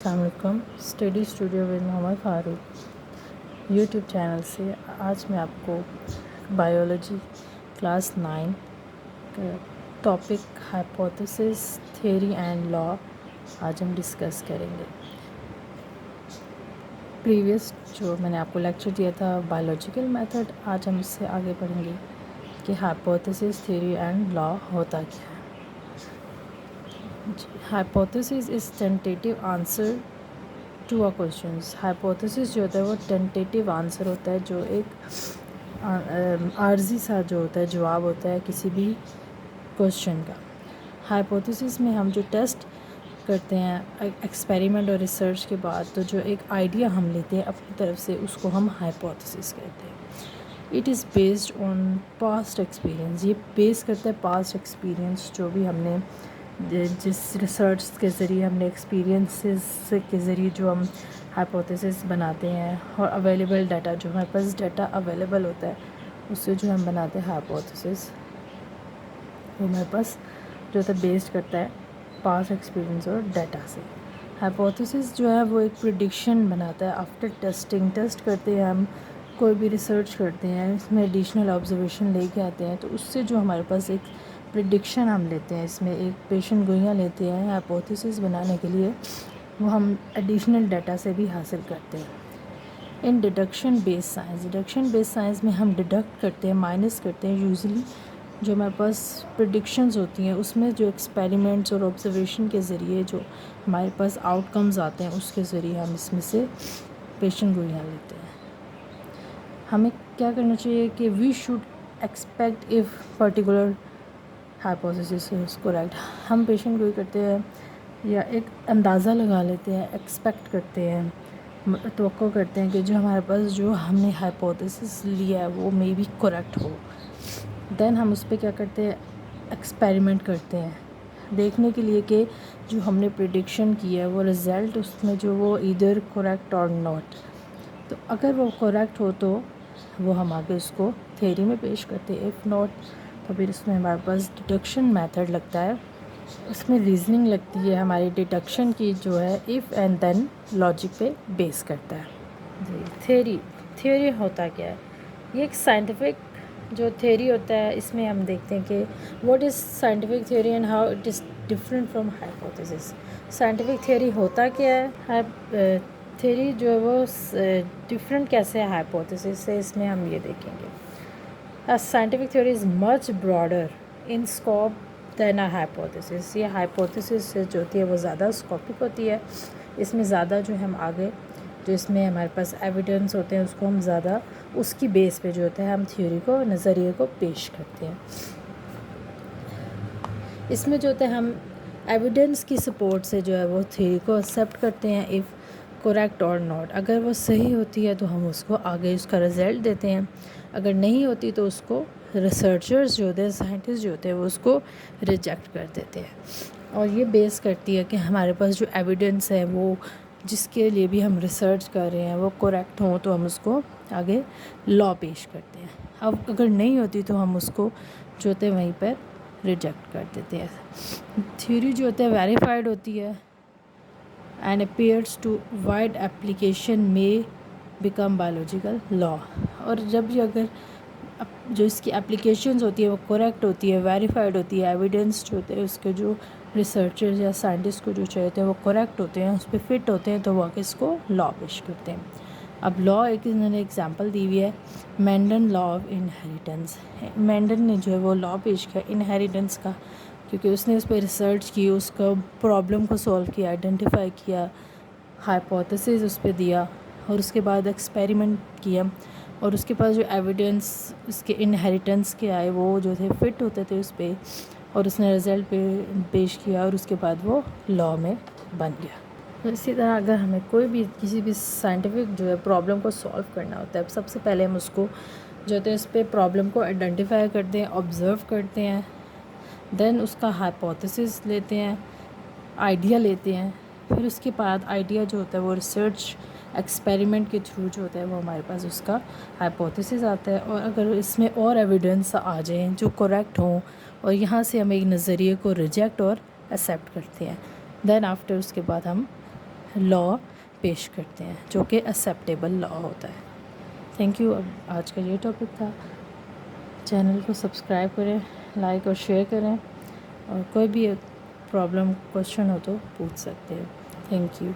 السلام علیکم. Study studio with Muhammad Farooq YouTube channel سے آج میں آپ کو بایولوجی کلاس 9 کا ٹاپک ہائپوتھیسس تھیوری اینڈ لا آج ہم ڈسکس کریں گے. پریویس جو میں نے آپ کو لیکچر دیا تھا بایولوجیکل میتھڈ، آج ہم اس سے آگے پڑھیں گے کہ ہائپوتھیسس تھیوری اینڈ لا ہوتا کیا ہے. Hypothesis is tentative answer to a questions. Hypothesis جو ہوتا ہے وہ ٹینٹیٹیو آنسر ہوتا ہے، جو ایک عارضی سا جو ہوتا ہے جواب ہوتا ہے کسی بھی کوشچن کا. ہائپوتھیسس میں ہم جو ٹیسٹ کرتے ہیں ایکسپیریمنٹ اور ریسرچ کے بعد، تو جو ایک آئیڈیا ہم لیتے ہیں اپنی طرف سے، اس کو ہم ہائپوتھیسس کہتے ہیں. It is based on past experience. یہ بیس کرتا ہے پاسٹ ایکسپیرئنس، جو بھی ہم نے جس ریسرچ کے ذریعے ہم نے ایکسپیرئنسز کے ذریعے جو ہم ہائپوتھیسس بناتے ہیں، اور اویلیبل ڈیٹا، جو ہمارے پاس ڈیٹا اویلیبل ہوتا ہے اس سے جو ہم بناتے ہیں ہائپوتھیسس، وہ ہمارے پاس جو ہوتا ہے بیسڈ کرتا ہے پاسٹ ایکسپیرئنس اور ڈیٹا سے. ہائپوتھیسس جو ہے وہ ایک پریڈکشن بناتا ہے آفٹر ٹیسٹنگ. ٹیسٹ کرتے ہیں ہم، کوئی بھی ریسرچ کرتے ہیں، اس میں ایڈیشنل آبزرویشن لے کے آتے ہیں، تو اس سے جو ہمارے پاس ایک پریڈکشن ہم لیتے ہیں، اس میں ایک پیشن گوئیاں لیتے ہیں ہائپوتھیسس بنانے کے لیے، وہ ہم ایڈیشنل ڈیٹا سے بھی حاصل کرتے ہیں. ان ڈیڈکشن بیس سائنس، ڈیڈکشن بیس سائنس میں ہم ڈیڈکٹ کرتے ہیں، مائنس کرتے ہیں. یوزلی جو ہمارے پاس پریڈکشنز ہوتی ہیں اس میں جو ایکسپیریمنٹس اور آبزرویشن کے ذریعے جو ہمارے پاس آؤٹ کمز آتے ہیں، اس کے ذریعے ہم اس میں سے پیشن گوئیاں لیتے ہیں. ہمیں کیا کرنا چاہیے کہ we should expect if particular hypothesis is correct. ہم پیشن گوئی کرتے ہیں یا ایک اندازہ لگا لیتے ہیں، ایکسپیکٹ کرتے ہیں، توقع کرتے ہیں کہ جو ہمارے پاس جو ہم نے ہائپوتھیسس لیا ہے وہ مے بی کریکٹ ہو. دین ہم اس پہ کیا کرتے ہیں، ایکسپیریمنٹ کرتے ہیں دیکھنے کے لیے کہ جو ہم نے پریڈکشن کی ہے وہ رزلٹ اس میں جو وہ ایدر کریکٹ اور ناٹ. تو اگر وہ کریکٹ ہو تو وہ ہم آگے اس کو تھیوری میں پیش کرتے ہیں. اف ناٹ تو پھر اس میں ہمارے پاس ڈیڈکشن میتھڈ لگتا ہے، اس میں ریزننگ لگتی ہے ہماری ڈیڈکشن کی، جو ہے ایف اینڈ دین لاجک پہ بیس کرتا ہے. جی تھیوری ہوتا کیا ہے؟ یہ ایک سائنٹیفک جو تھیوری ہوتا ہے، اس میں ہم دیکھتے ہیں کہ what is scientific theory and how it is different from hypothesis. Scientific theory ہوتا کیا ہے؟ تھیوری جو ہے وہ ڈفرینٹ کیسے ہے ہائپوتھیسس سے، اس میں ہم یہ دیکھیں گے. Scientific theory is much broader in scope than a hypothesis. یہ ہائپوتھیسس سے جو ہوتی ہے وہ زیادہ اسکوپک ہوتی ہے. اس میں زیادہ جو ہم آگے جو اس میں ہمارے پاس ایویڈنس ہوتے ہیں، اس کو ہم زیادہ اس کی بیس پہ جو ہوتا ہے ہم تھیوری کو، نظریے کو پیش کرتے ہیں. اس میں جو ہوتا ہے ہم ایویڈنس کی سپورٹ سے جو ہے وہ تھیوری کو ایکسیپٹ کرتے ہیں اف کریکٹ اور ناٹ. اگر وہ صحیح ہوتی ہے تو ہم اس کو آگے اس کا رزلٹ دیتے ہیں، اگر نہیں ہوتی تو اس کو ریسرچرز جو ہوتے ہیں، سائنٹسٹ جو ہوتے ہیں، وہ اس کو ریجیکٹ کر دیتے ہیں. اور یہ بیس کرتی ہے کہ ہمارے پاس جو ایویڈنس ہے وہ جس کے لیے بھی ہم ریسرچ کر رہے ہیں وہ کریکٹ ہوں تو ہم اس کو آگے لا پیش کرتے ہیں. اب اگر نہیں ہوتی تو ہم اس کو جو ہوتے ہیں وہیں پر ریجیکٹ کر دیتے ہیں. تھیوری جو ہوتا ہے ویریفائڈ ہوتی ہے and appears to wide application میں بیکم بایولوجیکل لا. اور جب بھی اگر جو اس کی اپلیکیشنز ہوتی ہے وہ کریکٹ ہوتی ہے، ویریفائڈ ہوتی ہے، ایویڈنس جو ہوتے ہیں اس کے جو ریسرچرز یا سائنٹسٹ کو جو چاہتے ہیں وہ کریکٹ ہوتے ہیں، اس پہ فٹ ہوتے ہیں، تو وہ آگے اس کو لا پیش کرتے ہیں. اب لا ایک انہوں نے اگزامپل دی ہوئی ہے، مینڈن لا آف انہیریٹنس. مینڈن نے جو ہے وہ لا پیش کیا انہیریٹنس کا، کیونکہ اس نے اس پہ ریسرچ کی، اس کا پرابلم کو سولو کیا، آئیڈینٹیفائی کیا، ہائپوتھیسس اس پہ دیا، اور اس کے بعد ایکسپیریمنٹ کیا، اور اس کے پاس جو ایویڈنس اس کے انہیریٹنس کے آئے وہ جو تھے فٹ ہوتے تھے اس پہ، اور اس نے رزلٹ پہ پیش کیا، اور اس کے بعد وہ لا میں بن گیا. اسی طرح اگر ہمیں کوئی بھی کسی بھی سائنٹیفک جو ہے پرابلم کو سولو کرنا ہوتا ہے، سب سے پہلے ہم اس کو جو ہوتا ہے اس پہ پرابلم کو آئیڈینٹیفائی کرتے ہیں، آبزرو کرتے ہیں، دین اس کا ہائپوتھیسس لیتے ہیں، آئیڈیا لیتے ہیں، پھر اس کے بعد آئیڈیا جو ہوتا ہے وہ ریسرچ ایکسپیریمنٹ کے تھرو جو ہوتا ہے وہ ہمارے پاس اس کا ہائپوتھیسس آتا ہے. اور اگر اس میں اور ایویڈنس آ جائیں جو کریکٹ ہوں، اور یہاں سے ہم ایک نظریے کو ریجیکٹ اور ایکسیپٹ کرتے ہیں، دین آفٹر اس کے بعد ہم لا پیش کرتے ہیں جو کہ ایکسیپٹیبل لا ہوتا ہے. Thank you. اب آج کا یہ ٹاپک تھا. چینل کو سبسکرائب کریں, لائک اور شیئر کریں, اور کوئی بھی پرابلم کوشچن ہو تو پوچھ سکتے ہیں. Thank you.